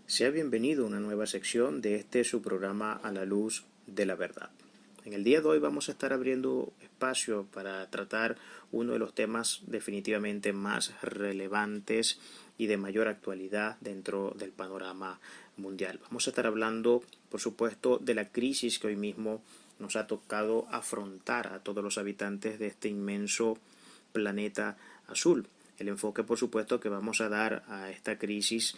Sea bienvenido a una nueva sección de su programa A la Luz de la Verdad. En el día de hoy vamos a estar abriendo espacio para tratar uno de los temas definitivamente más relevantes y de mayor actualidad dentro del panorama mundial. Vamos a estar hablando, por supuesto, de la crisis que hoy mismo nos ha tocado afrontar a todos los habitantes de este inmenso planeta azul. El enfoque, por supuesto, que vamos a dar a esta crisis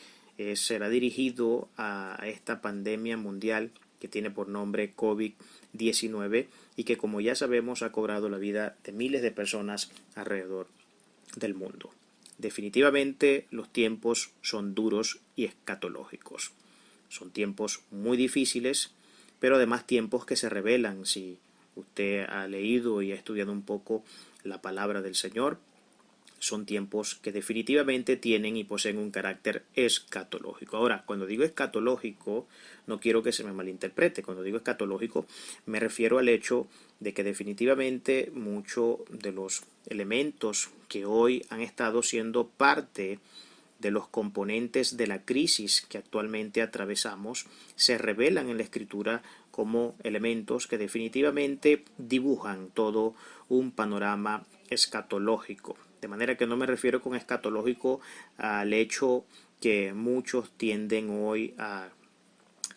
será dirigido a esta pandemia mundial que tiene por nombre COVID-19 y que, como ya sabemos, ha cobrado la vida de miles de personas alrededor del mundo. Definitivamente los tiempos son duros y escatológicos. Son tiempos muy difíciles, pero además tiempos que se revelan. Si usted ha leído y ha estudiado un poco la palabra del Señor, son tiempos que definitivamente tienen y poseen un carácter escatológico. Ahora, cuando digo escatológico, no quiero que se me malinterprete. Cuando digo escatológico, me refiero al hecho de que definitivamente muchos de los elementos que hoy han estado siendo parte de los componentes de la crisis que actualmente atravesamos se revelan en la Escritura como elementos que definitivamente dibujan todo un panorama escatológico. De manera que no me refiero con escatológico al hecho que muchos tienden hoy a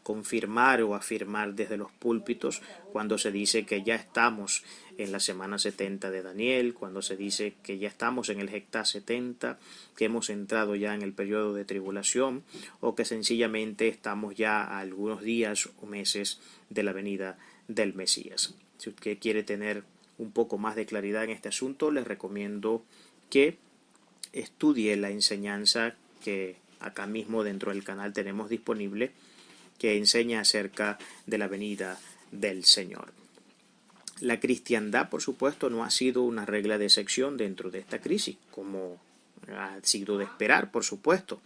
confirmar o afirmar desde los púlpitos cuando se dice que ya estamos en la semana 70 de Daniel, cuando se dice que ya estamos en el Hectá 70, que hemos entrado ya en el periodo de tribulación o que sencillamente estamos ya a algunos días o meses de la venida del Mesías. Si usted quiere tener un poco más de claridad en este asunto, les recomiendo que estudie la enseñanza que acá mismo dentro del canal tenemos disponible, que enseña acerca de la venida del Señor. La cristiandad, por supuesto, no ha sido una regla de excepción dentro de esta crisis, como ha sido de esperar, por supuesto.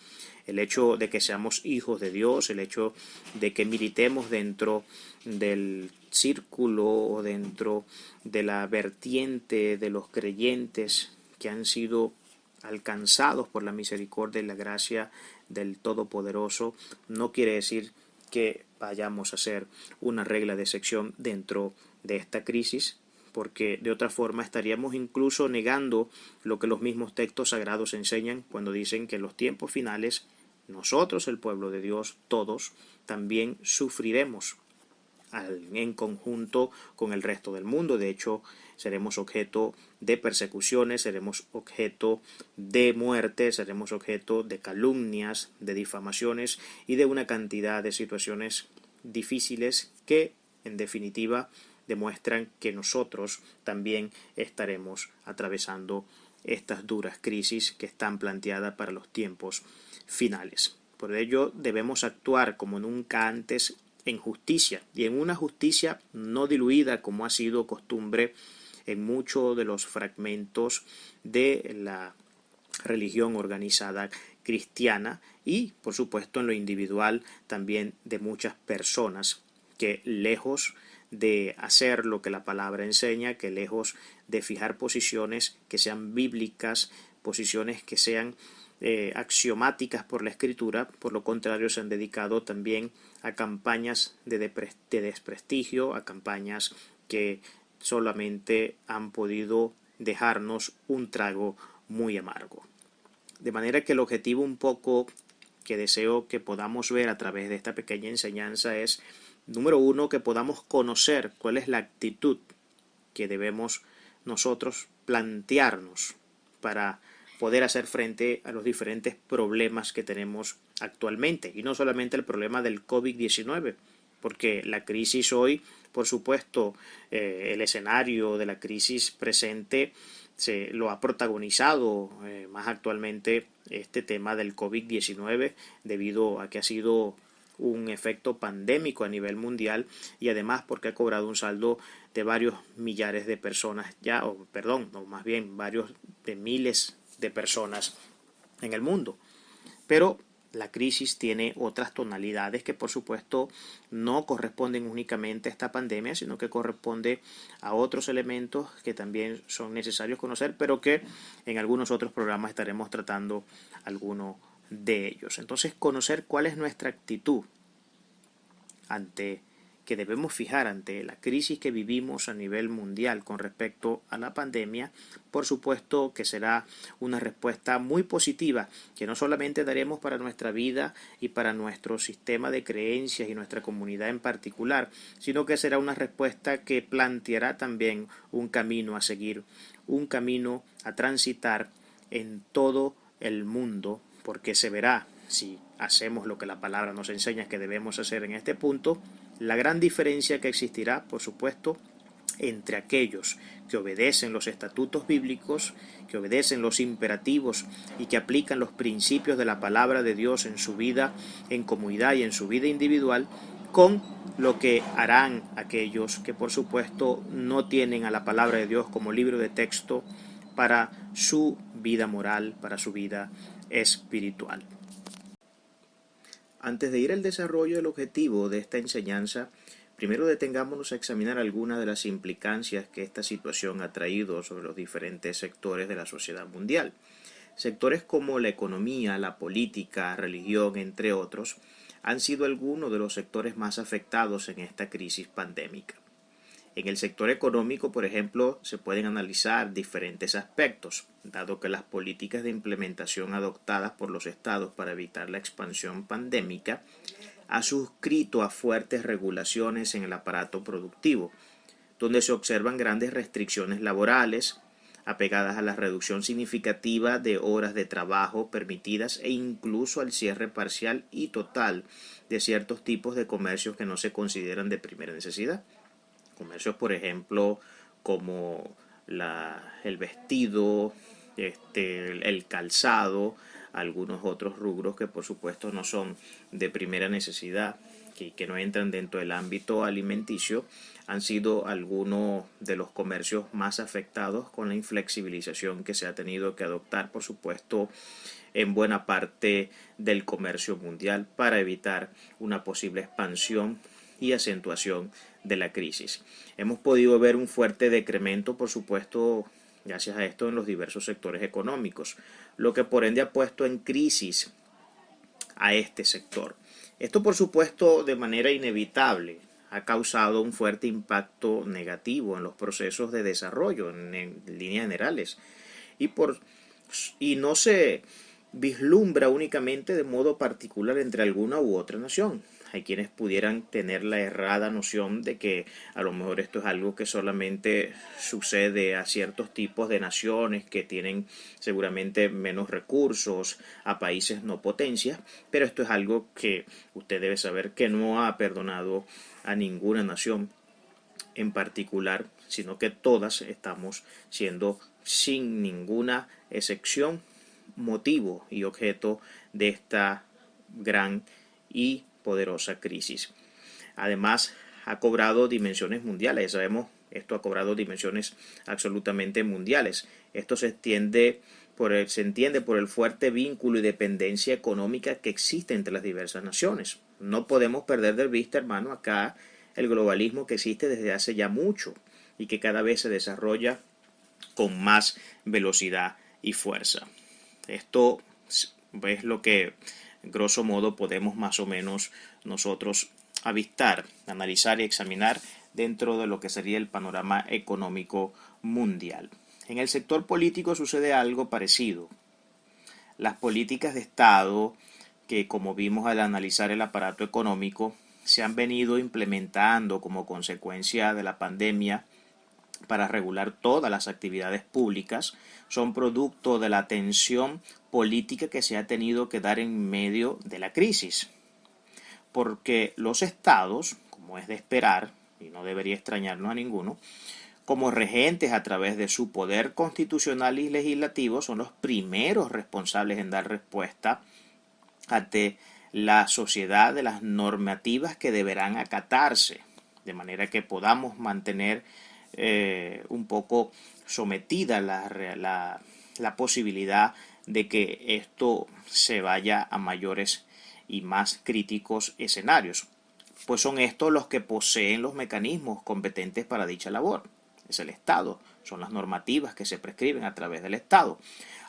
El hecho de que seamos hijos de Dios, el hecho de que militemos dentro del círculo o dentro de la vertiente de los creyentes que han sido alcanzados por la misericordia y la gracia del Todopoderoso, no quiere decir que vayamos a hacer una regla de excepción dentro de esta crisis, porque de otra forma estaríamos incluso negando lo que los mismos textos sagrados enseñan cuando dicen que en los tiempos finales nosotros, el pueblo de Dios, todos, también sufriremos en conjunto con el resto del mundo. De hecho, seremos objeto de persecuciones, seremos objeto de muerte, seremos objeto de calumnias, de difamaciones y de una cantidad de situaciones difíciles que, en definitiva, demuestran que nosotros también estaremos atravesando estas duras crisis que están planteadas para los tiempos finales. Por ello, debemos actuar como nunca antes en justicia, y en una justicia no diluida como ha sido costumbre en muchos de los fragmentos de la religión organizada cristiana y, por supuesto, en lo individual también de muchas personas que, lejos de hacer lo que la palabra enseña, que lejos de fijar posiciones que sean bíblicas, posiciones que sean axiomáticas por la Escritura, por lo contrario se han dedicado también a campañas de desprestigio, a campañas que solamente han podido dejarnos un trago muy amargo. De manera que el objetivo un poco que deseo que podamos ver a través de esta pequeña enseñanza es, número uno, que podamos conocer cuál es la actitud que debemos nosotros plantearnos para poder hacer frente a los diferentes problemas que tenemos actualmente. Y no solamente el problema del COVID-19, porque la crisis hoy, por supuesto, el escenario de la crisis presente se lo ha protagonizado más actualmente este tema del COVID-19 debido a que ha sido un efecto pandémico a nivel mundial y además porque ha cobrado un saldo de varios millares de personas ya, o perdón, no, más bien varios de miles de personas en el mundo. Pero la crisis tiene otras tonalidades que por supuesto no corresponden únicamente a esta pandemia, sino que corresponde a otros elementos que también son necesarios conocer, pero que en algunos otros programas estaremos tratando algunos de ellos. Entonces, conocer cuál es nuestra actitud que debemos fijar ante la crisis que vivimos a nivel mundial con respecto a la pandemia, por supuesto que será una respuesta muy positiva que no solamente daremos para nuestra vida y para nuestro sistema de creencias y nuestra comunidad en particular, sino que será una respuesta que planteará también un camino a seguir, un camino a transitar en todo el mundo, porque se verá, si hacemos lo que la palabra nos enseña que debemos hacer en este punto, la gran diferencia que existirá, por supuesto, entre aquellos que obedecen los estatutos bíblicos, que obedecen los imperativos y que aplican los principios de la palabra de Dios en su vida en comunidad y en su vida individual, con lo que harán aquellos que, por supuesto, no tienen a la palabra de Dios como libro de texto para su vida moral, para su vida espiritual. Antes de ir al desarrollo del objetivo de esta enseñanza, primero detengámonos a examinar algunas de las implicancias que esta situación ha traído sobre los diferentes sectores de la sociedad mundial. Sectores como la economía, la política, religión, entre otros, han sido algunos de los sectores más afectados en esta crisis pandémica. En el sector económico, por ejemplo, se pueden analizar diferentes aspectos, dado que las políticas de implementación adoptadas por los estados para evitar la expansión pandémica ha suscrito a fuertes regulaciones en el aparato productivo, donde se observan grandes restricciones laborales, apegadas a la reducción significativa de horas de trabajo permitidas e incluso al cierre parcial y total de ciertos tipos de comercios que no se consideran de primera necesidad. Comercios, por ejemplo, como el vestido, el calzado, algunos otros rubros que por supuesto no son de primera necesidad, que no entran dentro del ámbito alimenticio, han sido algunos de los comercios más afectados con la inflexibilización que se ha tenido que adoptar, por supuesto, en buena parte del comercio mundial para evitar una posible expansión y acentuación de la crisis. Hemos podido ver un fuerte decremento, por supuesto, gracias a esto en los diversos sectores económicos, lo que por ende ha puesto en crisis a este sector. Esto, por supuesto, de manera inevitable, ha causado un fuerte impacto negativo en los procesos de desarrollo en líneas generales y no se vislumbra únicamente de modo particular entre alguna u otra nación. Hay quienes pudieran tener la errada noción de que a lo mejor esto es algo que solamente sucede a ciertos tipos de naciones que tienen seguramente menos recursos, a países no potencias, pero esto es algo que usted debe saber que no ha perdonado a ninguna nación en particular, sino que todas estamos siendo sin ninguna excepción motivo y objeto de esta gran y poderosa crisis. Además, ha cobrado dimensiones mundiales, ya sabemos, esto ha cobrado dimensiones absolutamente mundiales. Esto se entiende por el fuerte vínculo y dependencia económica que existe entre las diversas naciones. No podemos perder de vista, hermano, acá el globalismo que existe desde hace ya mucho y que cada vez se desarrolla con más velocidad y fuerza. Esto es lo que, grosso modo, podemos más o menos nosotros avistar, analizar y examinar dentro de lo que sería el panorama económico mundial. En el sector político sucede algo parecido. Las políticas de Estado, que como vimos al analizar el aparato económico, se han venido implementando como consecuencia de la pandemia para regular todas las actividades públicas, son producto de la tensión política que se ha tenido que dar en medio de la crisis. Porque los estados, como es de esperar, y no debería extrañarnos a ninguno, como regentes a través de su poder constitucional y legislativo, son los primeros responsables en dar respuesta ante la sociedad de las normativas que deberán acatarse, de manera que podamos mantener un poco sometida la posibilidad de que esto se vaya a mayores y más críticos escenarios, pues son estos los que poseen los mecanismos competentes para dicha labor. Es el Estado, son las normativas que se prescriben a través del Estado.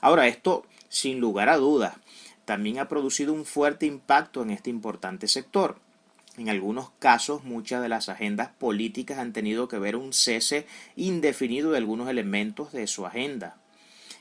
Ahora, esto sin lugar a dudas también ha producido un fuerte impacto en este importante sector. En algunos casos, muchas de las agendas políticas han tenido que ver un cese indefinido de algunos elementos de su agenda.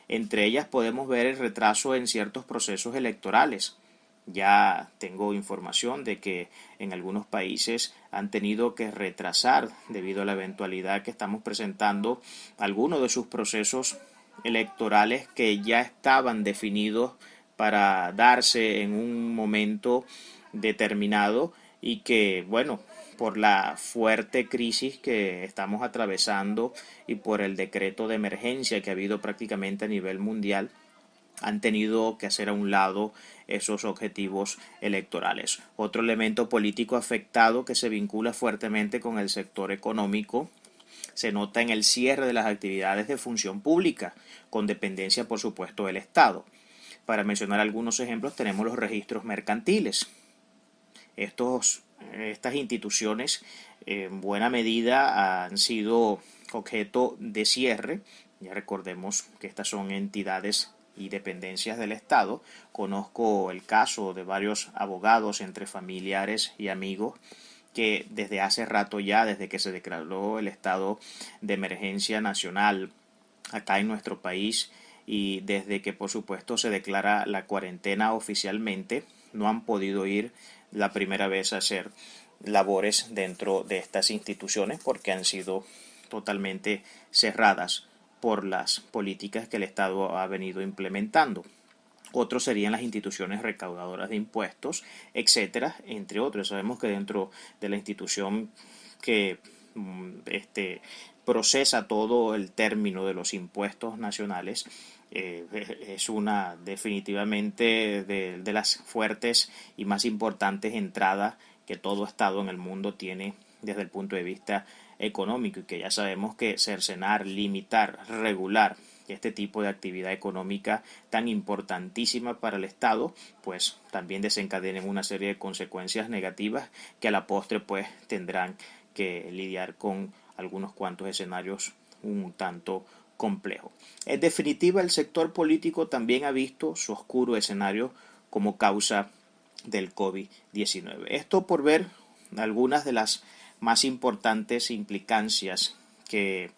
Entre ellas podemos ver el retraso en ciertos procesos electorales. Ya tengo información de que en algunos países han tenido que retrasar, debido a la eventualidad que estamos presentando, algunos de sus procesos electorales que ya estaban definidos para darse en un momento determinado y que, bueno, por la fuerte crisis que estamos atravesando y por el decreto de emergencia que ha habido prácticamente a nivel mundial, han tenido que hacer a un lado esos objetivos electorales. Otro elemento político afectado que se vincula fuertemente con el sector económico se nota en el cierre de las actividades de función pública, con dependencia por supuesto del Estado. Para mencionar algunos ejemplos tenemos los registros mercantiles. Estas instituciones en buena medida han sido objeto de cierre. Ya recordemos que estas son entidades y dependencias del Estado. Conozco el caso de varios abogados entre familiares y amigos que desde hace rato ya, desde que se declaró el estado de emergencia nacional acá en nuestro país y desde que por supuesto se declara la cuarentena oficialmente, no han podido ir la primera vez a hacer labores dentro de estas instituciones porque han sido totalmente cerradas por las políticas que el Estado ha venido implementando. Otros serían las instituciones recaudadoras de impuestos, etcétera, entre otros. Sabemos que dentro de la institución que procesa todo el término de los impuestos nacionales, es una definitivamente de las fuertes y más importantes entradas que todo Estado en el mundo tiene desde el punto de vista económico, y que ya sabemos que cercenar, limitar, regular este tipo de actividad económica tan importantísima para el Estado, pues también desencadenen una serie de consecuencias negativas que a la postre pues tendrán que lidiar con algunos cuantos escenarios un tanto complejos. En definitiva, el sector político también ha visto su oscuro escenario como causa del COVID-19. Esto por ver algunas de las más importantes implicancias que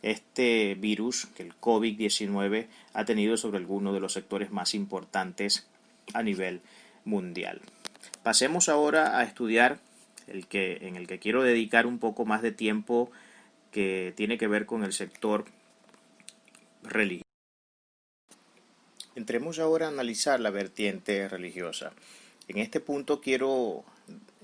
este virus, que el COVID-19, ha tenido sobre algunos de los sectores más importantes a nivel mundial. Pasemos ahora a estudiar en el que quiero dedicar un poco más de tiempo, que tiene que ver con el sector religioso. Entremos ahora a analizar la vertiente religiosa. En este punto quiero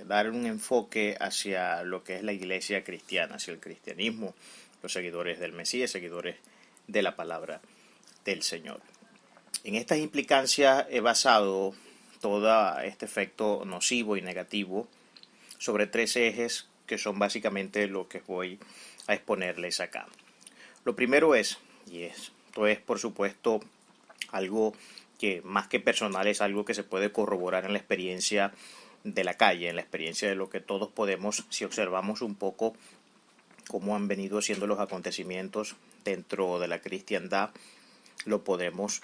dar un enfoque hacia lo que es la iglesia cristiana, hacia el cristianismo, los seguidores del Mesías, seguidores de la palabra del Señor. En estas implicancias he basado todo este efecto nocivo y negativo sobre tres ejes que son básicamente lo que voy a exponerles acá. Lo primero es, y esto es por supuesto algo que más que personal es algo que se puede corroborar en la experiencia de la calle, en la experiencia de lo que todos podemos, si observamos un poco cómo han venido siendo los acontecimientos dentro de la cristiandad, lo podemos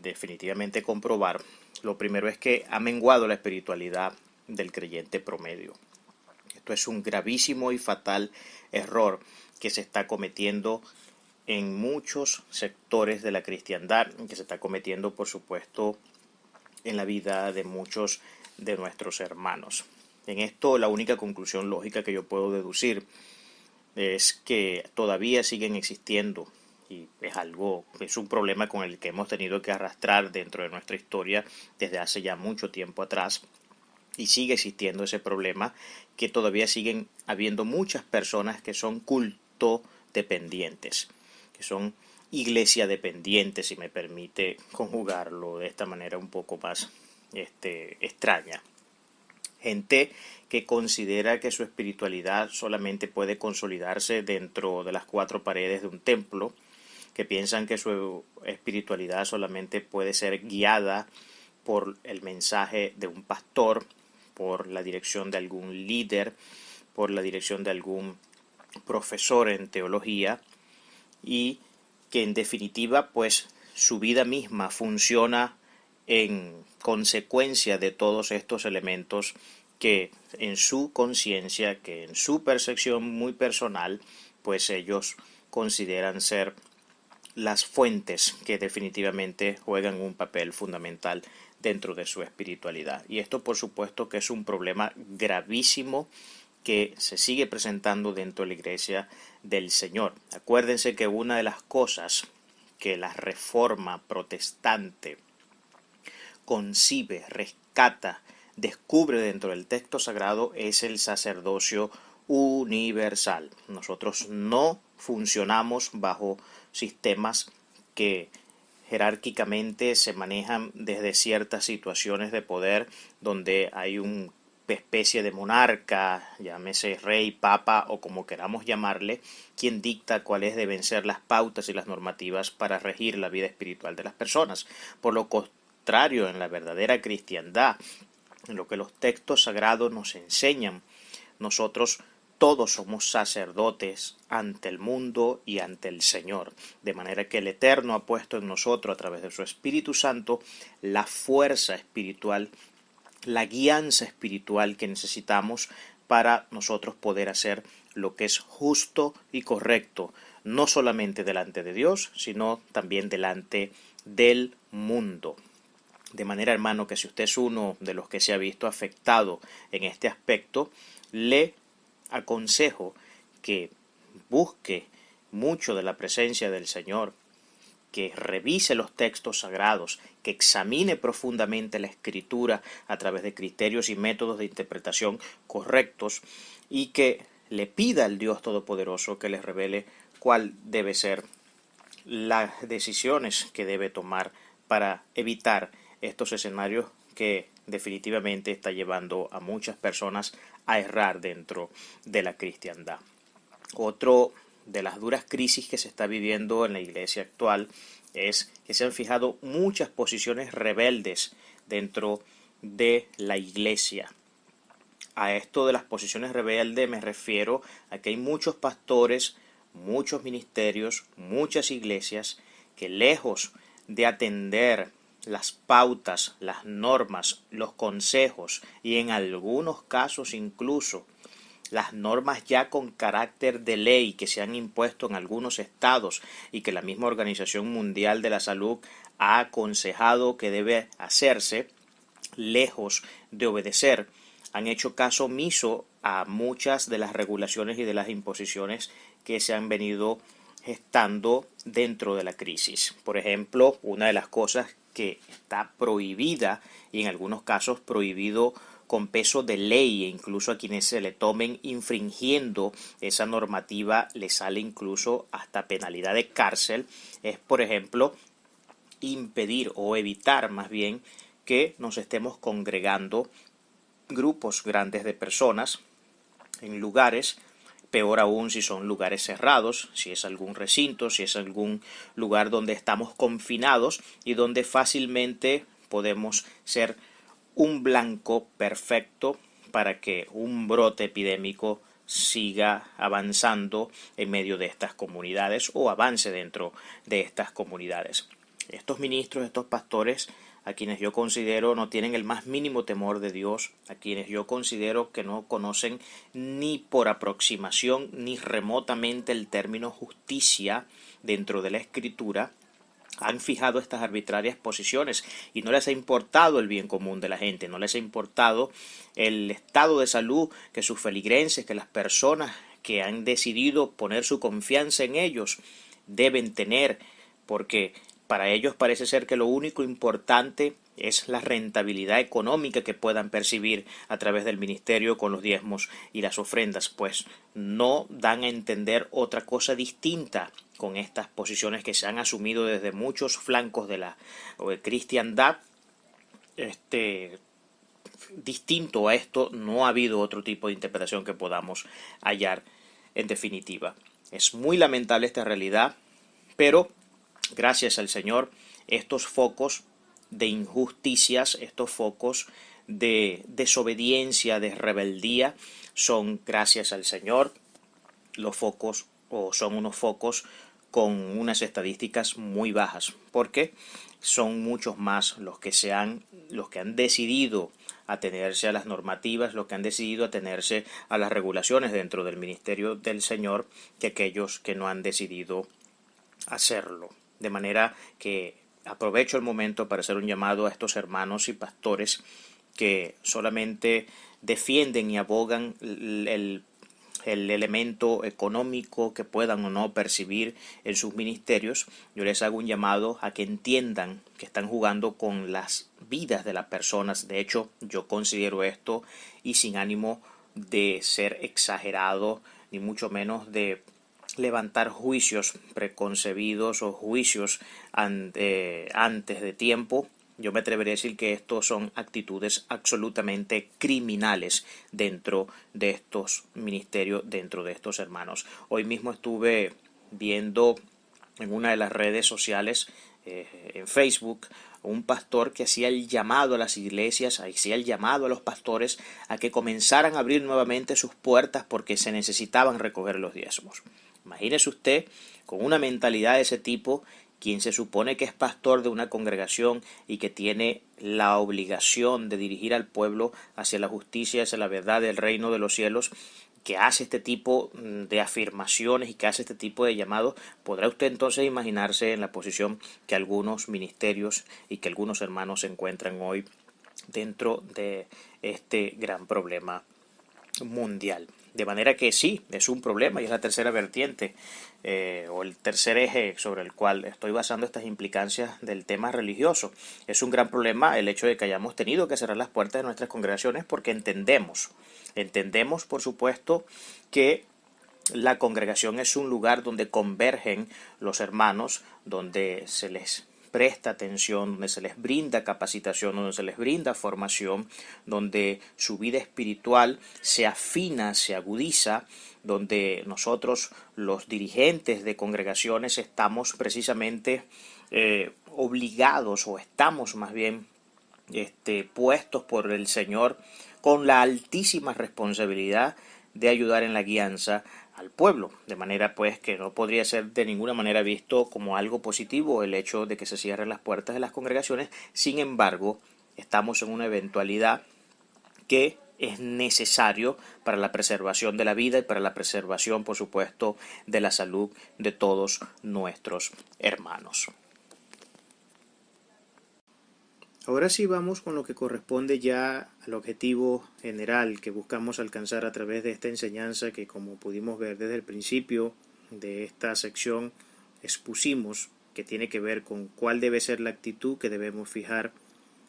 definitivamente comprobar. Lo primero es que ha menguado la espiritualidad del creyente promedio. Esto es un gravísimo y fatal error que se está cometiendo en muchos sectores de la cristiandad, que se está cometiendo, por supuesto, en la vida de muchos de nuestros hermanos. En esto, la única conclusión lógica que yo puedo deducir es que todavía siguen existiendo, y es un problema con el que hemos tenido que arrastrar dentro de nuestra historia desde hace ya mucho tiempo atrás, y sigue existiendo ese problema, que todavía siguen habiendo muchas personas que son culto dependientes, que son iglesia dependientes, si me permite conjugarlo de esta manera un poco más extraña. Gente que considera que su espiritualidad solamente puede consolidarse dentro de las cuatro paredes de un templo, que piensan que su espiritualidad solamente puede ser guiada por el mensaje de un pastor, por la dirección de algún líder, por la dirección de algún profesor en teología, y que en definitiva pues su vida misma funciona en consecuencia de todos estos elementos que en su conciencia, que en su percepción muy personal, pues ellos consideran ser las fuentes que definitivamente juegan un papel fundamental dentro de su espiritualidad. Y esto por supuesto que es un problema gravísimo que se sigue presentando dentro de la Iglesia del Señor. Acuérdense que una de las cosas que la Reforma protestante concibe, rescata, descubre dentro del texto sagrado es el sacerdocio universal. Nosotros no funcionamos bajo sistemas que jerárquicamente se manejan desde ciertas situaciones de poder donde hay una especie de monarca, llámese rey, papa o como queramos llamarle, quien dicta cuáles deben ser las pautas y las normativas para regir la vida espiritual de las personas. Por lo contrario, en la verdadera cristiandad, en lo que los textos sagrados nos enseñan, nosotros todos somos sacerdotes ante el mundo y ante el Señor, de manera que el Eterno ha puesto en nosotros, a través de su Espíritu Santo, la fuerza espiritual, la guianza espiritual que necesitamos para nosotros poder hacer lo que es justo y correcto, no solamente delante de Dios, sino también delante del mundo. De manera, hermano, que si usted es uno de los que se ha visto afectado en este aspecto, le aconsejo que busque mucho de la presencia del Señor, que revise los textos sagrados, que examine profundamente la Escritura a través de criterios y métodos de interpretación correctos y que le pida al Dios Todopoderoso que le revele cuál debe ser las decisiones que debe tomar para evitar estos escenarios que definitivamente está llevando a muchas personas a errar dentro de la cristiandad. Otro de las duras crisis que se está viviendo en la iglesia actual es que se han fijado muchas posiciones rebeldes dentro de la iglesia. A esto de las posiciones rebeldes me refiero a que hay muchos pastores, muchos ministerios, muchas iglesias que lejos de atender las pautas, las normas, los consejos y en algunos casos incluso las normas ya con carácter de ley que se han impuesto en algunos estados y que la misma Organización Mundial de la Salud ha aconsejado que debe hacerse, lejos de obedecer, han hecho caso omiso a muchas de las regulaciones y de las imposiciones que se han venido gestando dentro de la crisis. Por ejemplo, una de las cosas que está prohibida y en algunos casos prohibido con peso de ley, e incluso a quienes se le tomen infringiendo esa normativa le sale incluso hasta penalidad de cárcel, es por ejemplo impedir o evitar más bien que nos estemos congregando grupos grandes de personas en lugares, peor aún si son lugares cerrados, si es algún recinto, si es algún lugar donde estamos confinados y donde fácilmente podemos ser un blanco perfecto para que un brote epidémico siga avanzando en medio de estas comunidades o avance dentro de estas comunidades. Estos ministros, estos pastores, a quienes yo considero no tienen el más mínimo temor de Dios, a quienes yo considero que no conocen ni por aproximación ni remotamente el término justicia dentro de la Escritura, han fijado estas arbitrarias posiciones y no les ha importado el bien común de la gente, no les ha importado el estado de salud que sus feligreses, que las personas que han decidido poner su confianza en ellos deben tener, porque para ellos parece ser que lo único importante es la rentabilidad económica que puedan percibir a través del ministerio con los diezmos y las ofrendas, pues no dan a entender otra cosa distinta con estas posiciones que se han asumido desde muchos flancos de la cristiandad. Distinto a esto, no ha habido otro tipo de interpretación que podamos hallar en definitiva. Es muy lamentable esta realidad, pero gracias al Señor, estos focos de injusticias, estos focos de desobediencia, de rebeldía, son gracias al Señor los focos, o son unos focos con unas estadísticas muy bajas, porque son muchos más los que han decidido atenerse a las normativas, los que han decidido atenerse a las regulaciones dentro del ministerio del Señor, que aquellos que no han decidido hacerlo. De manera que aprovecho el momento para hacer un llamado a estos hermanos y pastores que solamente defienden y abogan el elemento económico que puedan o no percibir en sus ministerios. Yo les hago un llamado a que entiendan que están jugando con las vidas de las personas. De hecho, yo considero esto, y sin ánimo de ser exagerado, ni mucho menos de levantar juicios preconcebidos o juicios antes de tiempo, yo me atrevería a decir que estos son actitudes absolutamente criminales dentro de estos ministerios, dentro de estos hermanos. Hoy mismo estuve viendo en una de las redes sociales, en Facebook, un pastor que hacía el llamado a las iglesias, hacía el llamado a los pastores a que comenzaran a abrir nuevamente sus puertas porque se necesitaban recoger los diezmos. Imagínese usted, con una mentalidad de ese tipo, quien se supone que es pastor de una congregación y que tiene la obligación de dirigir al pueblo hacia la justicia, hacia la verdad del reino de los cielos, que hace este tipo de afirmaciones y que hace este tipo de llamados, podrá usted entonces imaginarse en la posición que algunos ministerios y que algunos hermanos se encuentran hoy dentro de este gran problema mundial. De manera que sí, es un problema y es la tercera vertiente o el tercer eje sobre el cual estoy basando estas implicancias del tema religioso. Es un gran problema el hecho de que hayamos tenido que cerrar las puertas de nuestras congregaciones porque entendemos por supuesto que la congregación es un lugar donde convergen los hermanos, donde se les presta atención, donde se les brinda capacitación, donde se les brinda formación, donde su vida espiritual se afina, se agudiza, donde nosotros, los dirigentes de congregaciones, estamos precisamente obligados, o estamos más bien puestos por el Señor con la altísima responsabilidad de ayudar en la guianza al pueblo, de manera pues que no podría ser de ninguna manera visto como algo positivo el hecho de que se cierren las puertas de las congregaciones. Sin embargo, estamos en una eventualidad que es necesario para la preservación de la vida y para la preservación, por supuesto, de la salud de todos nuestros hermanos. Ahora sí vamos con lo que corresponde ya al objetivo general que buscamos alcanzar a través de esta enseñanza que, como pudimos ver desde el principio de esta sección, expusimos, que tiene que ver con cuál debe ser la actitud que debemos fijar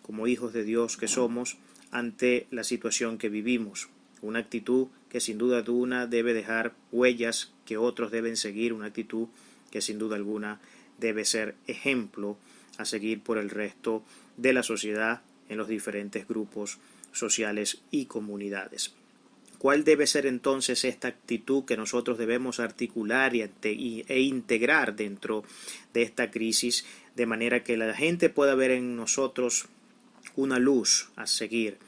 como hijos de Dios que somos ante la situación que vivimos. Una actitud que sin duda alguna debe dejar huellas que otros deben seguir, una actitud que sin duda alguna debe ser ejemplo a seguir por el resto de la sociedad en los diferentes grupos sociales y comunidades. ¿Cuál debe ser entonces esta actitud que nosotros debemos articular e integrar dentro de esta crisis, de manera que la gente pueda ver en nosotros una luz a seguir,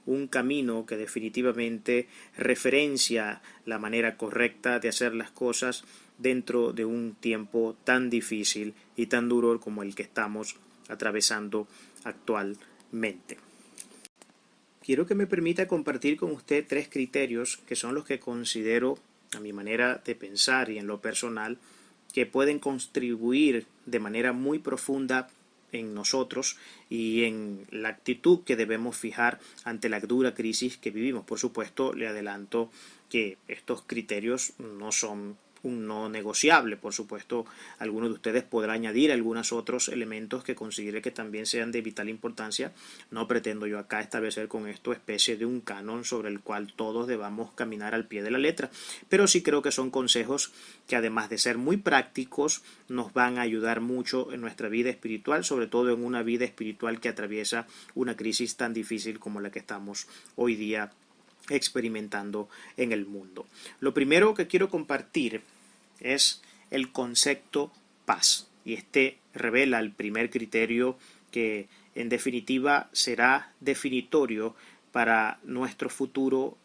un camino que definitivamente referencia la manera correcta de hacer las cosas dentro de un tiempo tan difícil y tan duro como el que estamos atravesando actualmente? Quiero que me permita compartir con usted 3 criterios que son los que considero, a mi manera de pensar y en lo personal, que pueden contribuir de manera muy profunda en nosotros y en la actitud que debemos fijar ante la dura crisis que vivimos. Por supuesto, le adelanto que estos criterios no son un no negociable. Por supuesto, algunos de ustedes podrán añadir algunos otros elementos que considere que también sean de vital importancia. No pretendo yo acá establecer con esto especie de un canon sobre el cual todos debamos caminar al pie de la letra, pero sí creo que son consejos que, además de ser muy prácticos, nos van a ayudar mucho en nuestra vida espiritual, sobre todo en una vida espiritual que atraviesa una crisis tan difícil como la que estamos hoy día experimentando en el mundo. Lo primero que quiero compartir es el concepto paz, y este revela el primer criterio que en definitiva será definitorio para nuestro futuro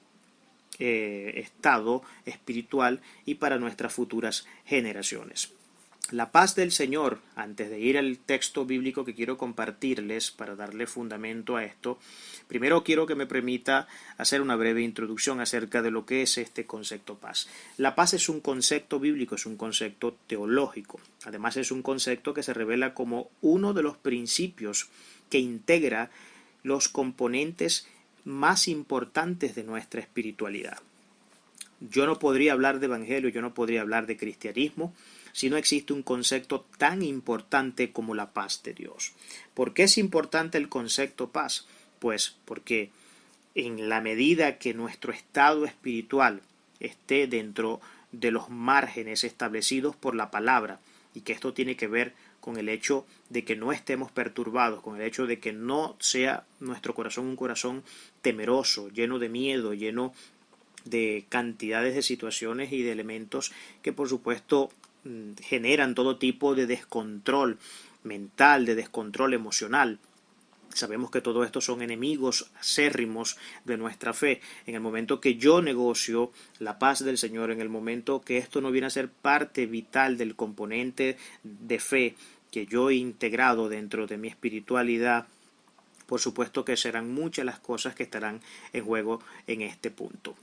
estado espiritual y para nuestras futuras generaciones. La paz del Señor, antes de ir al texto bíblico que quiero compartirles para darle fundamento a esto, primero quiero que me permita hacer una breve introducción acerca de lo que es este concepto paz. La paz es un concepto bíblico, es un concepto teológico. Además es un concepto que se revela como uno de los principios que integra los componentes más importantes de nuestra espiritualidad. Yo no podría hablar de evangelio, yo no podría hablar de cristianismo si no existe un concepto tan importante como la paz de Dios. ¿Por qué es importante el concepto paz? Pues porque en la medida que nuestro estado espiritual esté dentro de los márgenes establecidos por la palabra, y que esto tiene que ver con el hecho de que no estemos perturbados, con el hecho de que no sea nuestro corazón un corazón temeroso, lleno de miedo, lleno de cantidades de situaciones y de elementos que por supuesto generan todo tipo de descontrol mental, de descontrol emocional. Sabemos que todo esto son enemigos acérrimos de nuestra fe. En el momento que yo negocio la paz del Señor, en el momento que esto no viene a ser parte vital del componente de fe que yo he integrado dentro de mi espiritualidad, por supuesto que serán muchas las cosas que estarán en juego en este punto.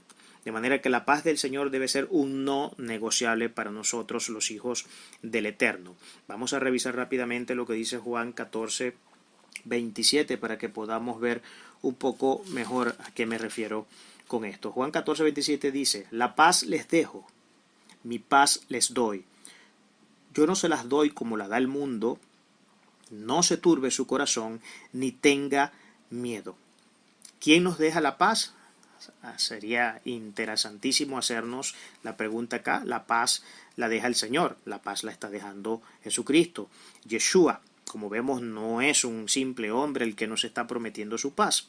De manera que la paz del Señor debe ser un no negociable para nosotros, los hijos del Eterno. Vamos a revisar rápidamente lo que dice Juan 14, 27 para que podamos ver un poco mejor a qué me refiero con esto. Juan 14, 27 dice: la paz les dejo, mi paz les doy. Yo no se las doy como la da el mundo, no se turbe su corazón, ni tenga miedo. ¿Quién nos deja la paz? Sería interesantísimo hacernos la pregunta acá. La paz la deja el Señor, la paz la está dejando Jesucristo. Yeshua, como vemos, no es un simple hombre el que nos está prometiendo su paz.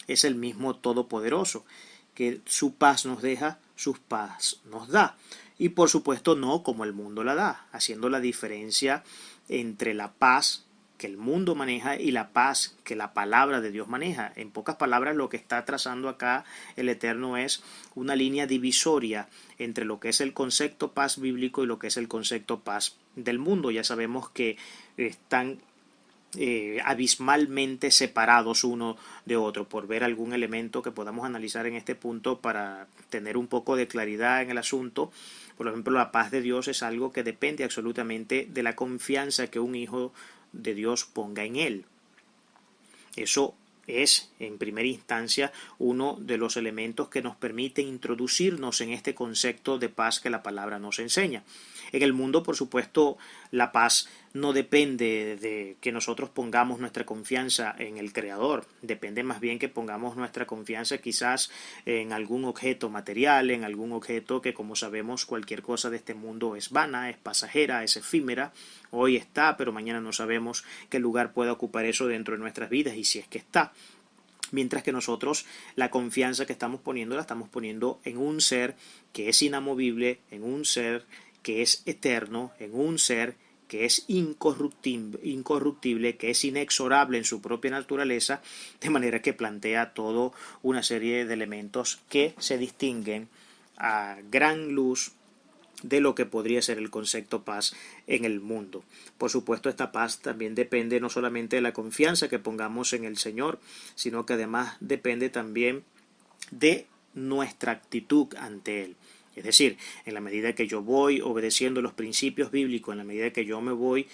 Es el mismo Todopoderoso, que su paz nos deja, su paz nos da. Y por supuesto no como el mundo la da, haciendo la diferencia entre la paz que el mundo maneja y la paz que la palabra de Dios maneja. En pocas palabras, lo que está trazando acá el Eterno es una línea divisoria entre lo que es el concepto paz bíblico y lo que es el concepto paz del mundo. Ya sabemos que están abismalmente separados uno de otro. Por ver algún elemento que podamos analizar en este punto para tener un poco de claridad en el asunto, por ejemplo, la paz de Dios es algo que depende absolutamente de la confianza que un hijo de Dios ponga en él. Eso es, en primera instancia, uno de los elementos que nos permite introducirnos en este concepto de paz que la palabra nos enseña. En el mundo, por supuesto, la paz no depende de que nosotros pongamos nuestra confianza en el Creador, depende más bien que pongamos nuestra confianza quizás en algún objeto material, en algún objeto que, como sabemos, cualquier cosa de este mundo es vana, es pasajera, es efímera. Hoy está, pero mañana no sabemos qué lugar pueda ocupar eso dentro de nuestras vidas y si es que está. Mientras que nosotros la confianza que estamos poniendo la estamos poniendo en un ser que es inamovible, en un ser que es eterno, en un ser que es incorruptible, que es inexorable en su propia naturaleza, de manera que plantea toda una serie de elementos que se distinguen a gran luz de lo que podría ser el concepto paz en el mundo. Por supuesto, esta paz también depende no solamente de la confianza que pongamos en el Señor, sino que además depende también de nuestra actitud ante Él. Es decir, en la medida que yo voy obedeciendo los principios bíblicos, en la medida que yo me voy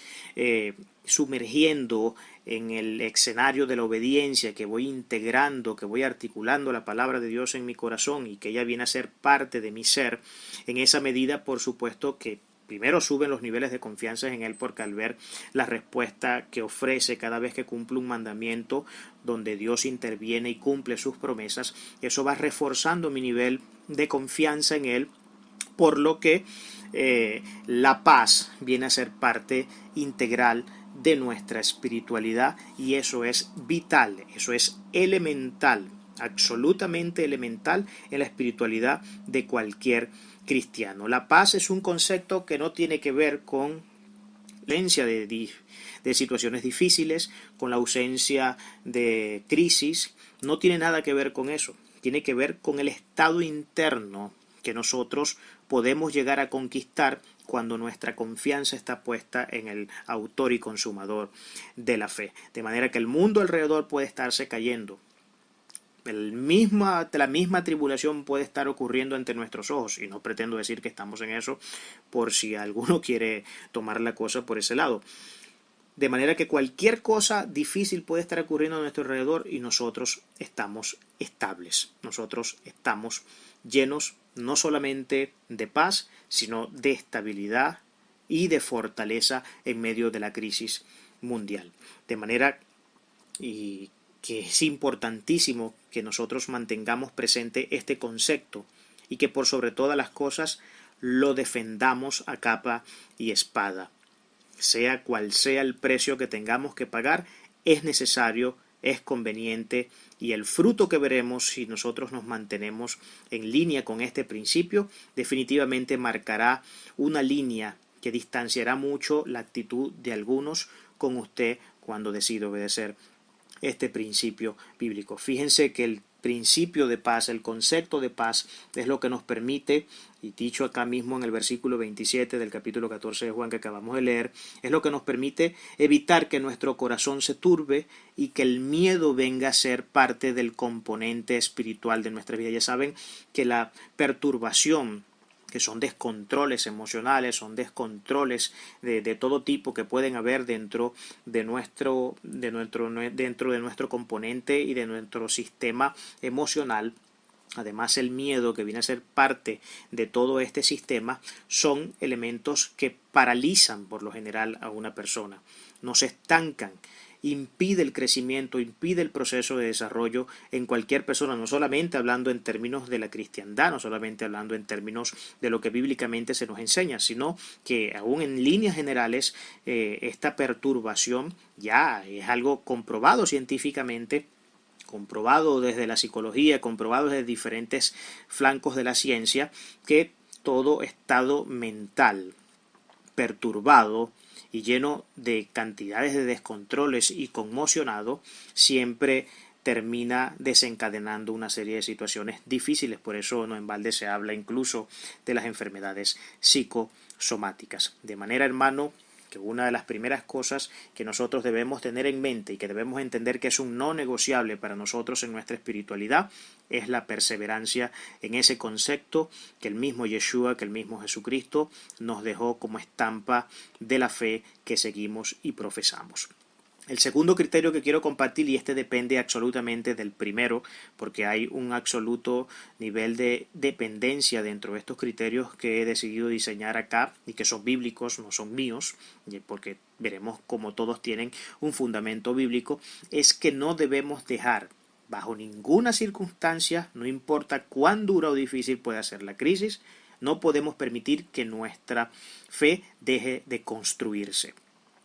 sumergiendo en el escenario de la obediencia, que voy integrando, que voy articulando la palabra de Dios en mi corazón y que ella viene a ser parte de mi ser, en esa medida, por supuesto, que primero suben los niveles de confianza en Él, porque al ver la respuesta que ofrece cada vez que cumple un mandamiento donde Dios interviene y cumple sus promesas, eso va reforzando mi nivel de confianza en Él, por lo que la paz viene a ser parte integral de nuestra espiritualidad, y eso es vital, eso es elemental, absolutamente elemental en la espiritualidad de cualquier cristiano. La paz es un concepto que no tiene que ver con la ausencia de situaciones difíciles, con la ausencia de crisis, no tiene nada que ver con eso, tiene que ver con el estado interno que nosotros podemos llegar a conquistar cuando nuestra confianza está puesta en el autor y consumador de la fe. De manera que el mundo alrededor puede estarse cayendo. La misma tribulación puede estar ocurriendo ante nuestros ojos, y no pretendo decir que estamos en eso por si alguno quiere tomar la cosa por ese lado. De manera que cualquier cosa difícil puede estar ocurriendo a nuestro alrededor y nosotros estamos estables. Nosotros estamos llenos no solamente de paz, sino de estabilidad y de fortaleza en medio de la crisis mundial. De manera que es importantísimo que nosotros mantengamos presente este concepto y que por sobre todas las cosas lo defendamos a capa y espada. Sea cual sea el precio que tengamos que pagar, es necesario, es conveniente, y el fruto que veremos si nosotros nos mantenemos en línea con este principio definitivamente marcará una línea que distanciará mucho la actitud de algunos con usted cuando decide obedecer este principio bíblico. Fíjense que el principio de paz, el concepto de paz, es lo que nos permite, y dicho acá mismo en el versículo 27 del capítulo 14 de Juan que acabamos de leer, es lo que nos permite evitar que nuestro corazón se turbe y que el miedo venga a ser parte del componente espiritual de nuestra vida. Ya saben que la perturbación, que son descontroles emocionales, son descontroles de todo tipo que pueden haber dentro de nuestro componente y de nuestro sistema emocional. Además, el miedo, que viene a ser parte de todo este sistema, son elementos que paralizan por lo general a una persona, nos estancan, impide el crecimiento, impide el proceso de desarrollo en cualquier persona, no solamente hablando en términos de la cristiandad, no solamente hablando en términos de lo que bíblicamente se nos enseña, sino que aún en líneas generales esta perturbación ya es algo comprobado científicamente, comprobado desde la psicología, comprobado desde diferentes flancos de la ciencia, que todo estado mental perturbado y lleno de cantidades de descontroles y conmocionado, siempre termina desencadenando una serie de situaciones difíciles. Por eso no en balde se habla incluso de las enfermedades psicosomáticas. De manera, hermano, que una de las primeras cosas que nosotros debemos tener en mente y que debemos entender que es un no negociable para nosotros en nuestra espiritualidad es la perseverancia en ese concepto que el mismo Yeshua, que el mismo Jesucristo nos dejó como estampa de la fe que seguimos y profesamos. El segundo criterio que quiero compartir, y este depende absolutamente del primero, porque hay un absoluto nivel de dependencia dentro de estos criterios que he decidido diseñar acá y que son bíblicos, no son míos, porque veremos cómo todos tienen un fundamento bíblico, es que no debemos dejar bajo ninguna circunstancia, no importa cuán dura o difícil pueda ser la crisis, no podemos permitir que nuestra fe deje de construirse.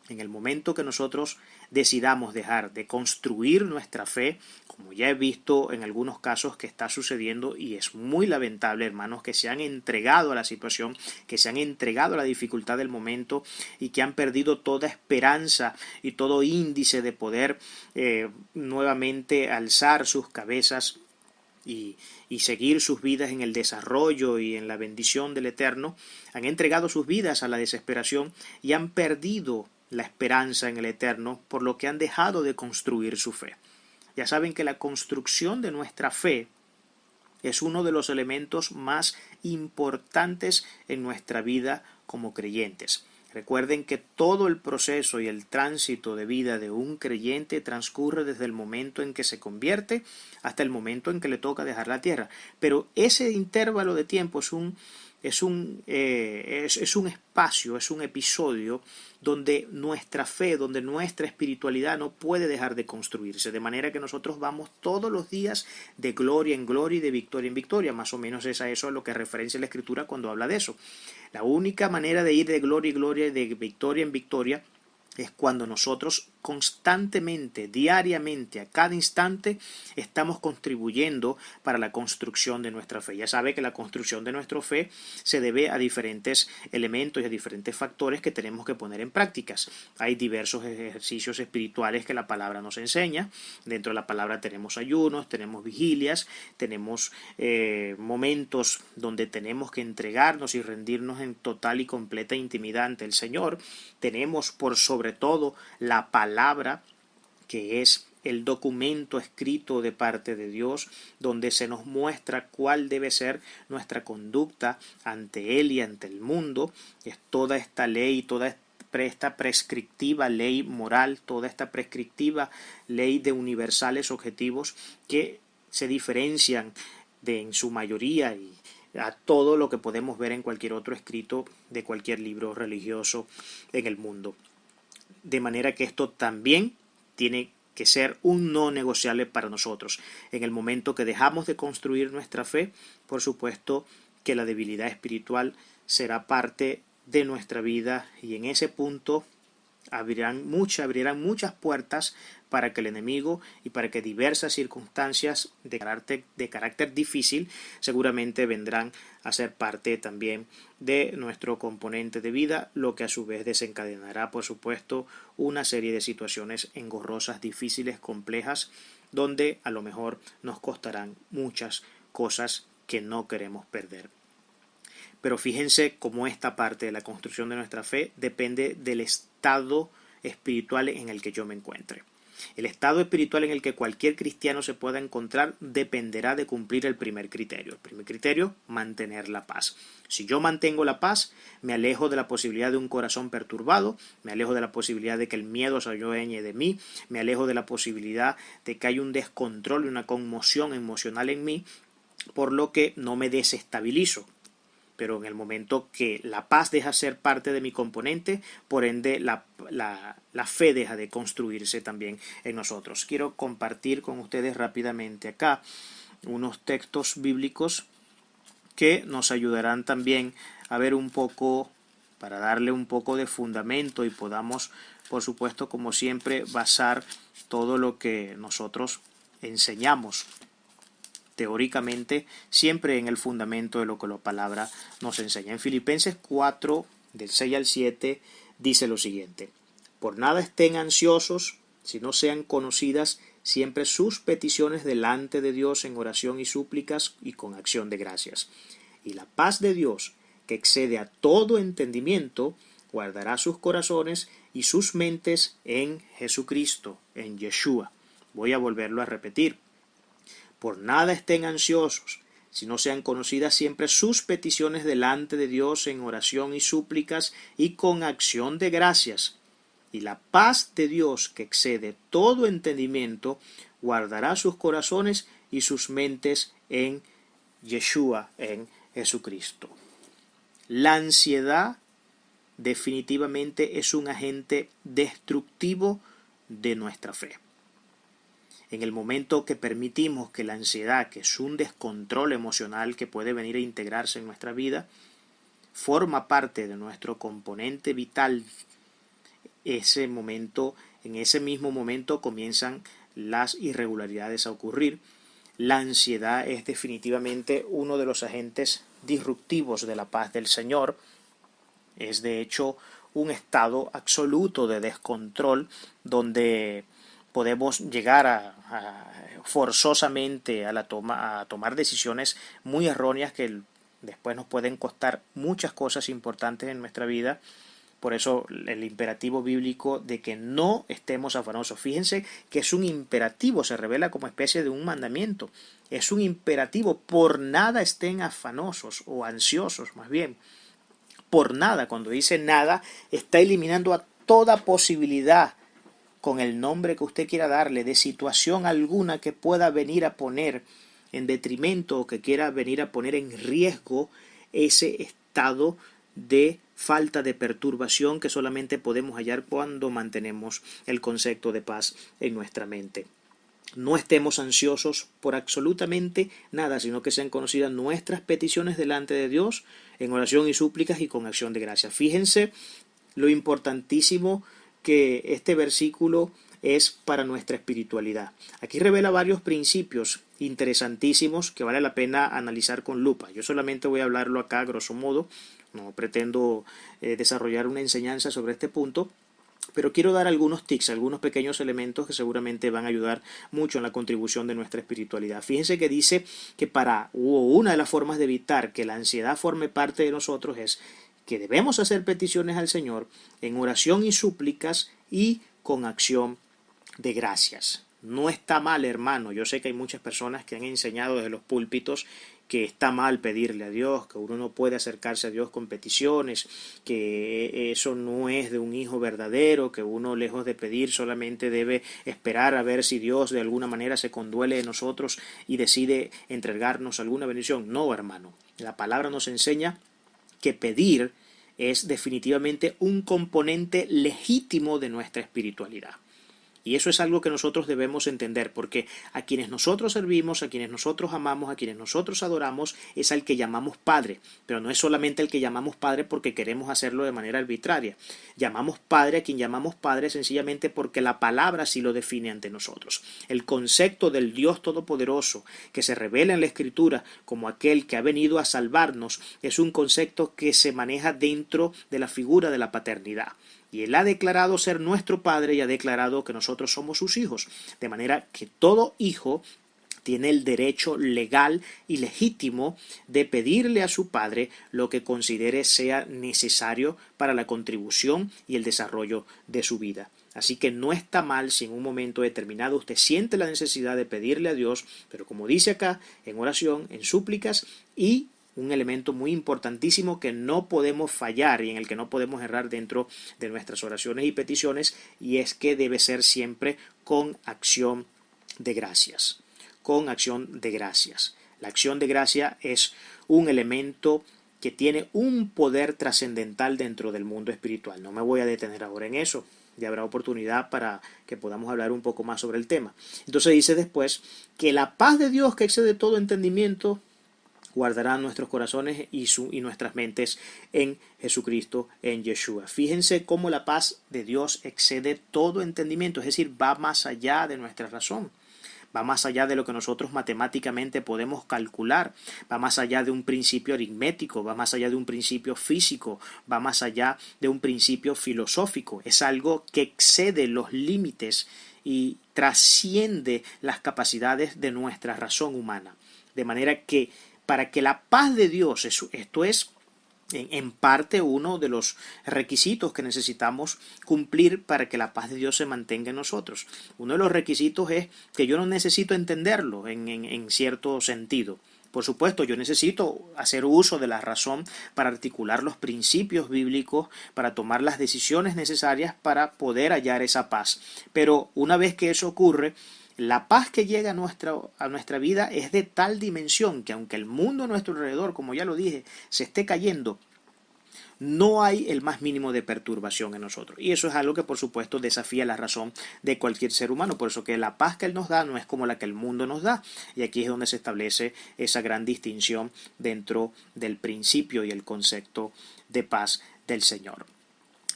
En el momento que nosotros decidamos dejar de construir nuestra fe, como ya he visto en algunos casos que está sucediendo, y es muy lamentable, hermanos, que se han entregado a la situación, que se han entregado a la dificultad del momento y que han perdido toda esperanza y todo índice de poder nuevamente alzar sus cabezas y seguir sus vidas en el desarrollo y en la bendición del Eterno, han entregado sus vidas a la desesperación y han perdido la esperanza en el Eterno, por lo que han dejado de construir su fe. Ya saben que la construcción de nuestra fe es uno de los elementos más importantes en nuestra vida como creyentes. Recuerden que todo el proceso y el tránsito de vida de un creyente transcurre desde el momento en que se convierte hasta el momento en que le toca dejar la tierra. Pero ese intervalo de tiempo es un espacio, es un episodio donde nuestra fe, donde nuestra espiritualidad no puede dejar de construirse, de manera que nosotros vamos todos los días de gloria en gloria y de victoria en victoria. Más o menos es a eso a lo que referencia la Escritura cuando habla de eso. La única manera de ir de gloria en gloria y de victoria en victoria es cuando nosotros constantemente, diariamente, a cada instante, estamos contribuyendo para la construcción de nuestra fe. Ya sabe que la construcción de nuestra fe se debe a diferentes elementos y a diferentes factores que tenemos que poner en prácticas. Hay diversos ejercicios espirituales que la palabra nos enseña. Dentro de la palabra tenemos ayunos, tenemos vigilias, tenemos momentos donde tenemos que entregarnos y rendirnos en total y completa intimidad ante el Señor. Tenemos por sobre todo la palabra, que es el documento escrito de parte de Dios, donde se nos muestra cuál debe ser nuestra conducta ante Él y ante el mundo. Es toda esta ley, toda esta prescriptiva ley moral, toda esta prescriptiva ley de universales objetivos que se diferencian en su mayoría y a todo lo que podemos ver en cualquier otro escrito de cualquier libro religioso en el mundo. De manera que esto también tiene que ser un no negociable para nosotros. En el momento que dejamos de construir nuestra fe, por supuesto que la debilidad espiritual será parte de nuestra vida y en ese punto abrirán muchas puertas para que el enemigo y para que diversas circunstancias de carácter difícil seguramente vendrán a ser parte también de nuestro componente de vida, lo que a su vez desencadenará, por supuesto, una serie de situaciones engorrosas, difíciles, complejas, donde a lo mejor nos costarán muchas cosas que no queremos perder. Pero fíjense cómo esta parte de la construcción de nuestra fe depende del estado espiritual en el que yo me encuentre. El estado espiritual en el que cualquier cristiano se pueda encontrar dependerá de cumplir el primer criterio. El primer criterio, mantener la paz. Si yo mantengo la paz, me alejo de la posibilidad de un corazón perturbado, me alejo de la posibilidad de que el miedo se adueñe de mí, me alejo de la posibilidad de que haya un descontrol y una conmoción emocional en mí, por lo que no me desestabilizo. Pero en el momento que la paz deja de ser parte de mi componente, por ende la fe deja de construirse también en nosotros. Quiero compartir con ustedes rápidamente acá unos textos bíblicos que nos ayudarán también a ver un poco, para darle un poco de fundamento y podamos, por supuesto, como siempre, basar todo lo que nosotros enseñamos teóricamente, siempre en el fundamento de lo que la palabra nos enseña. En Filipenses 4, del 6 al 7, dice lo siguiente: por nada estén ansiosos, sino sean conocidas siempre sus peticiones delante de Dios en oración y súplicas y con acción de gracias. Y la paz de Dios, que excede a todo entendimiento, guardará sus corazones y sus mentes en Jesucristo, en Yeshua. Voy a volverlo a repetir. Por nada estén ansiosos, sino sean conocidas siempre sus peticiones delante de Dios en oración y súplicas y con acción de gracias. Y la paz de Dios, que excede todo entendimiento, guardará sus corazones y sus mentes en Yeshua, en Jesucristo. La ansiedad definitivamente es un agente destructivo de nuestra fe. En el momento que permitimos que la ansiedad, que es un descontrol emocional que puede venir a integrarse en nuestra vida, forma parte de nuestro componente vital, en ese mismo momento comienzan las irregularidades a ocurrir. La ansiedad es definitivamente uno de los agentes disruptivos de la paz del Señor. Es de hecho un estado absoluto de descontrol donde podemos llegar forzosamente a tomar decisiones muy erróneas que después nos pueden costar muchas cosas importantes en nuestra vida. Por eso el imperativo bíblico de que no estemos afanosos. Fíjense que es un imperativo, se revela como especie de un mandamiento. Es un imperativo, por nada estén afanosos o ansiosos, más bien. Por nada, cuando dice nada, está eliminando a toda posibilidad, con el nombre que usted quiera darle, de situación alguna que pueda venir a poner en detrimento o que quiera venir a poner en riesgo ese estado de falta de perturbación que solamente podemos hallar cuando mantenemos el concepto de paz en nuestra mente. No estemos ansiosos por absolutamente nada, sino que sean conocidas nuestras peticiones delante de Dios en oración y súplicas y con acción de gracias. Fíjense lo importantísimo que este versículo es para nuestra espiritualidad. Aquí revela varios principios interesantísimos que vale la pena analizar con lupa. Yo solamente voy a hablarlo acá, grosso modo. No pretendo desarrollar una enseñanza sobre este punto, pero quiero dar algunos tips, algunos pequeños elementos que seguramente van a ayudar mucho en la contribución de nuestra espiritualidad. Fíjense que dice que una de las formas de evitar que la ansiedad forme parte de nosotros es que debemos hacer peticiones al Señor en oración y súplicas y con acción de gracias. No está mal, hermano. Yo sé que hay muchas personas que han enseñado desde los púlpitos que está mal pedirle a Dios, que uno no puede acercarse a Dios con peticiones, que eso no es de un hijo verdadero, que uno lejos de pedir solamente debe esperar a ver si Dios de alguna manera se conduele de nosotros y decide entregarnos alguna bendición. No, hermano. La palabra nos enseña que pedir es definitivamente un componente legítimo de nuestra espiritualidad. Y eso es algo que nosotros debemos entender, porque a quienes nosotros servimos, a quienes nosotros amamos, a quienes nosotros adoramos, es al que llamamos Padre. Pero no es solamente al que llamamos Padre porque queremos hacerlo de manera arbitraria. Llamamos Padre a quien llamamos Padre sencillamente porque la palabra sí lo define ante nosotros. El concepto del Dios Todopoderoso que se revela en la Escritura como aquel que ha venido a salvarnos es un concepto que se maneja dentro de la figura de la paternidad. Y Él ha declarado ser nuestro Padre y ha declarado que nosotros somos sus hijos. De manera que todo hijo tiene el derecho legal y legítimo de pedirle a su padre lo que considere sea necesario para la contribución y el desarrollo de su vida. Así que no está mal si en un momento determinado usted siente la necesidad de pedirle a Dios, pero como dice acá, en oración, en súplicas y un elemento muy importantísimo que no podemos fallar y en el que no podemos errar dentro de nuestras oraciones y peticiones, y es que debe ser siempre con acción de gracias. Con acción de gracias. La acción de gracia es un elemento que tiene un poder trascendental dentro del mundo espiritual. No me voy a detener ahora en eso. Ya habrá oportunidad para que podamos hablar un poco más sobre el tema. Entonces dice después que la paz de Dios que excede todo entendimiento guardará nuestros corazones y nuestras mentes en Jesucristo, en Yeshua. Fíjense cómo la paz de Dios excede todo entendimiento, es decir, va más allá de nuestra razón. Va más allá de lo que nosotros matemáticamente podemos calcular, va más allá de un principio aritmético, va más allá de un principio físico, va más allá de un principio filosófico. Es algo que excede los límites y trasciende las capacidades de nuestra razón humana. De manera que para que la paz de Dios, esto es en parte uno de los requisitos que necesitamos cumplir para que la paz de Dios se mantenga en nosotros. Uno de los requisitos es que yo no necesito entenderlo en cierto sentido. Por supuesto, yo necesito hacer uso de la razón para articular los principios bíblicos, para tomar las decisiones necesarias para poder hallar esa paz. Pero una vez que eso ocurre, la paz que llega a nuestra vida es de tal dimensión que aunque el mundo a nuestro alrededor, como ya lo dije, se esté cayendo, no hay el más mínimo de perturbación en nosotros. Y eso es algo que por supuesto desafía la razón de cualquier ser humano. Por eso que la paz que Él nos da no es como la que el mundo nos da. Y aquí es donde se establece esa gran distinción dentro del principio y el concepto de paz del Señor.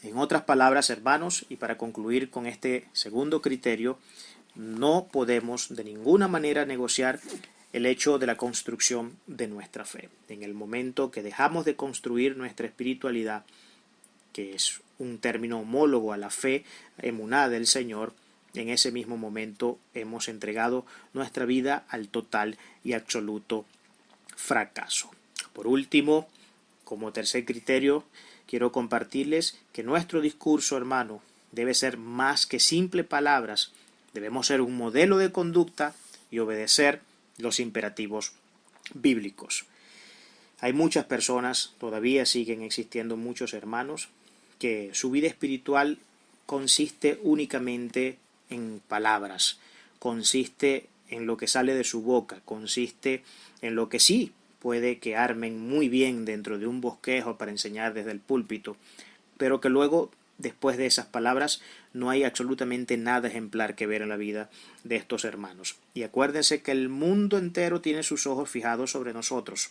En otras palabras, hermanos, y para concluir con este segundo criterio, no podemos de ninguna manera negociar el hecho de la construcción de nuestra fe. En el momento que dejamos de construir nuestra espiritualidad, que es un término homólogo a la fe emuná del Señor, en ese mismo momento hemos entregado nuestra vida al total y absoluto fracaso. Por último, como tercer criterio, quiero compartirles que nuestro discurso, hermano, debe ser más que simples palabras. Debemos ser un modelo de conducta y obedecer los imperativos bíblicos. Hay muchas personas, todavía siguen existiendo muchos hermanos, que su vida espiritual consiste únicamente en palabras, consiste en lo que sale de su boca, consiste en lo que sí puede que armen muy bien dentro de un bosquejo para enseñar desde el púlpito, pero que luego, después de esas palabras, no hay absolutamente nada ejemplar que ver en la vida de estos hermanos. Y acuérdense que el mundo entero tiene sus ojos fijados sobre nosotros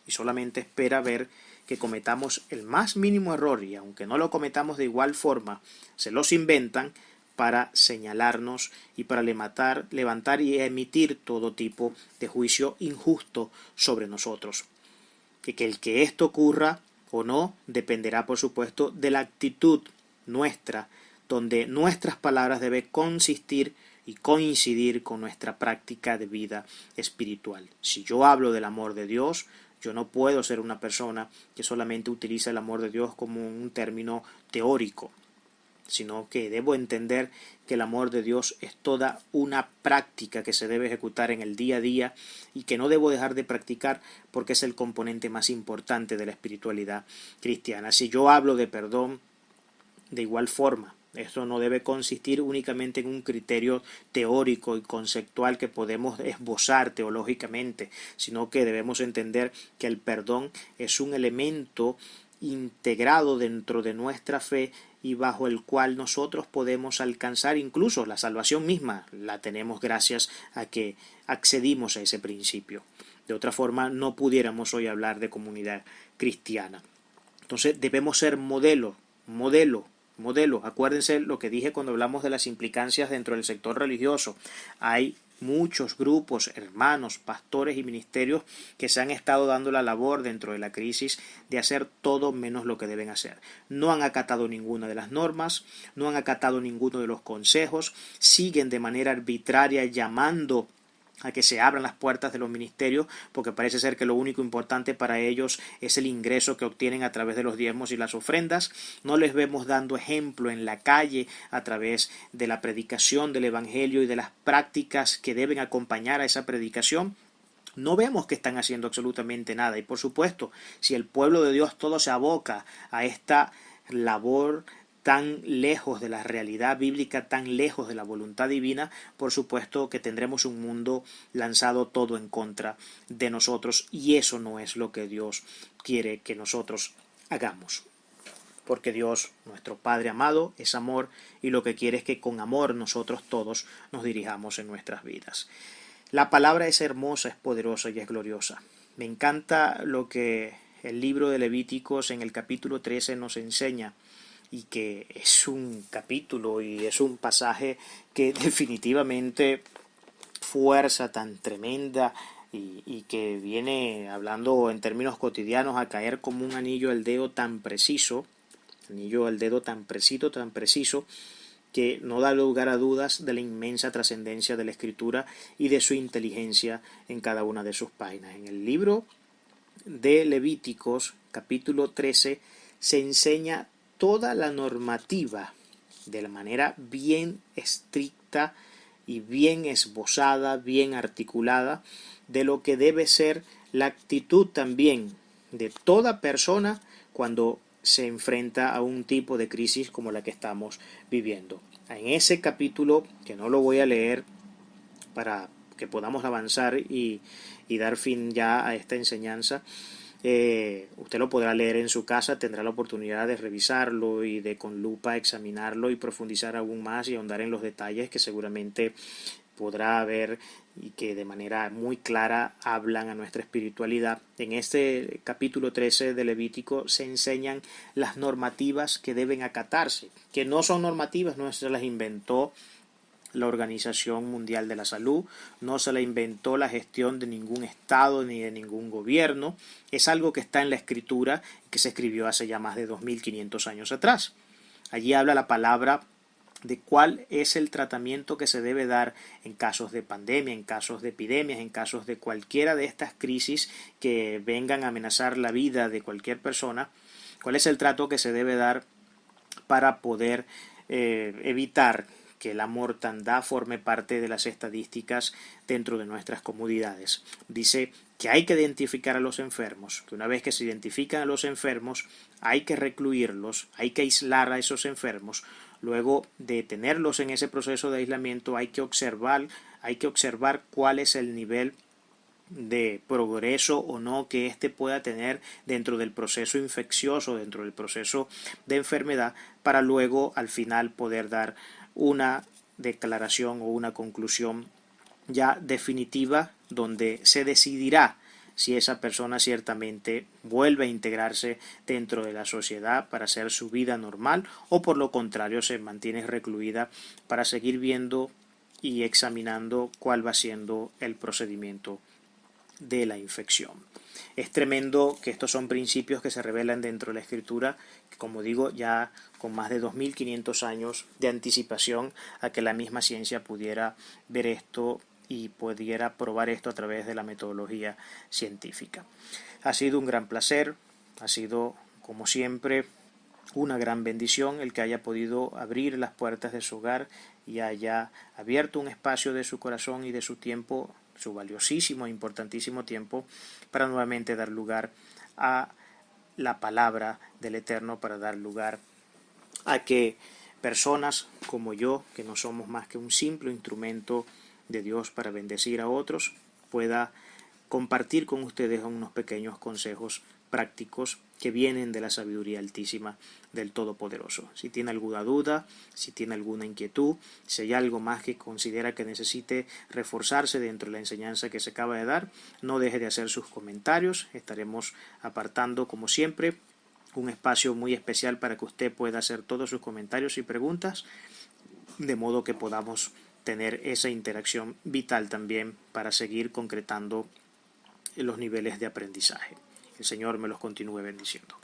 y solamente espera ver que cometamos el más mínimo error, y aunque no lo cometamos de igual forma, se los inventan para señalarnos y para levantar y emitir todo tipo de juicio injusto sobre nosotros. Que el que esto ocurra o no dependerá, por supuesto, de la actitud nuestra, donde nuestras palabras deben consistir y coincidir con nuestra práctica de vida espiritual. Si yo hablo del amor de Dios, yo no puedo ser una persona que solamente utiliza el amor de Dios como un término teórico, sino que debo entender que el amor de Dios es toda una práctica que se debe ejecutar en el día a día y que no debo dejar de practicar porque es el componente más importante de la espiritualidad cristiana. Si yo hablo de perdón, de igual forma, esto no debe consistir únicamente en un criterio teórico y conceptual que podemos esbozar teológicamente, sino que debemos entender que el perdón es un elemento integrado dentro de nuestra fe y bajo el cual nosotros podemos alcanzar incluso la salvación misma. La tenemos gracias a que accedimos a ese principio. De otra forma, no pudiéramos hoy hablar de comunidad cristiana. Entonces debemos ser modelo. Acuérdense lo que dije cuando hablamos de las implicancias dentro del sector religioso. Hay muchos grupos, hermanos, pastores y ministerios que se han estado dando la labor dentro de la crisis de hacer todo menos lo que deben hacer. No han acatado ninguna de las normas, no han acatado ninguno de los consejos, siguen de manera arbitraria llamando a que se abran las puertas de los ministerios, porque parece ser que lo único importante para ellos es el ingreso que obtienen a través de los diezmos y las ofrendas. No les vemos dando ejemplo en la calle a través de la predicación del evangelio y de las prácticas que deben acompañar a esa predicación. No vemos que están haciendo absolutamente nada, y por supuesto, si el pueblo de Dios todo se aboca a esta labor tan lejos de la realidad bíblica, tan lejos de la voluntad divina, por supuesto que tendremos un mundo lanzado todo en contra de nosotros, y eso no es lo que Dios quiere que nosotros hagamos. Porque Dios, nuestro Padre amado, es amor, y lo que quiere es que con amor nosotros todos nos dirijamos en nuestras vidas. La palabra es hermosa, es poderosa y es gloriosa. Me encanta lo que el libro de Levíticos en el capítulo 13 nos enseña, y que es un capítulo y es un pasaje que definitivamente fuerza tan tremenda y que viene, hablando en términos cotidianos, a caer como un anillo al dedo tan preciso, tan preciso, que no da lugar a dudas de la inmensa trascendencia de la Escritura y de su inteligencia en cada una de sus páginas. En el libro de Levíticos, capítulo 13, se enseña toda la normativa de la manera bien estricta y bien esbozada, bien articulada, de lo que debe ser la actitud también de toda persona cuando se enfrenta a un tipo de crisis como la que estamos viviendo. En ese capítulo, que no lo voy a leer para que podamos avanzar y dar fin ya a esta enseñanza, usted lo podrá leer en su casa, tendrá la oportunidad de revisarlo y de con lupa examinarlo y profundizar aún más y ahondar en los detalles que seguramente podrá ver y que de manera muy clara hablan a nuestra espiritualidad. En este capítulo 13 de Levítico se enseñan las normativas que deben acatarse, que no son normativas, no se las inventó la Organización Mundial de la Salud, no se la inventó la gestión de ningún estado ni de ningún gobierno, es algo que está en la Escritura, que se escribió hace ya más de 2500 años atrás. Allí habla la palabra de cuál es el tratamiento que se debe dar en casos de pandemia, en casos de epidemias, en casos de cualquiera de estas crisis que vengan a amenazar la vida de cualquier persona, cuál es el trato que se debe dar para poder evitar que la mortandad forme parte de las estadísticas dentro de nuestras comunidades. Dice que hay que identificar a los enfermos, que una vez que se identifican a los enfermos, hay que recluirlos, hay que aislar a esos enfermos. Luego de tenerlos en ese proceso de aislamiento, hay que observar cuál es el nivel de progreso o no que éste pueda tener dentro del proceso infeccioso, dentro del proceso de enfermedad, para luego al final poder dar una declaración o una conclusión ya definitiva donde se decidirá si esa persona ciertamente vuelve a integrarse dentro de la sociedad para hacer su vida normal o por lo contrario se mantiene recluida para seguir viendo y examinando cuál va siendo el procedimiento de la infección. Es tremendo que estos son principios que se revelan dentro de la escritura, que como digo, ya con más de 2500 años de anticipación a que la misma ciencia pudiera ver esto y pudiera probar esto a través de la metodología científica. Ha sido un gran placer, ha sido como siempre una gran bendición el que haya podido abrir las puertas de su hogar y haya abierto un espacio de su corazón y de su tiempo, su valiosísimo e importantísimo tiempo, para nuevamente dar lugar a la palabra del Eterno, para dar lugar a que personas como yo, que no somos más que un simple instrumento de Dios para bendecir a otros, pueda compartir con ustedes unos pequeños consejos prácticos que vienen de la sabiduría altísima del Todopoderoso. Si tiene alguna duda, si tiene alguna inquietud, si hay algo más que considera que necesite reforzarse dentro de la enseñanza que se acaba de dar, no deje de hacer sus comentarios. Estaremos apartando, como siempre, un espacio muy especial para que usted pueda hacer todos sus comentarios y preguntas, de modo que podamos tener esa interacción vital también para seguir concretando los niveles de aprendizaje. El Señor me los continúe bendiciendo.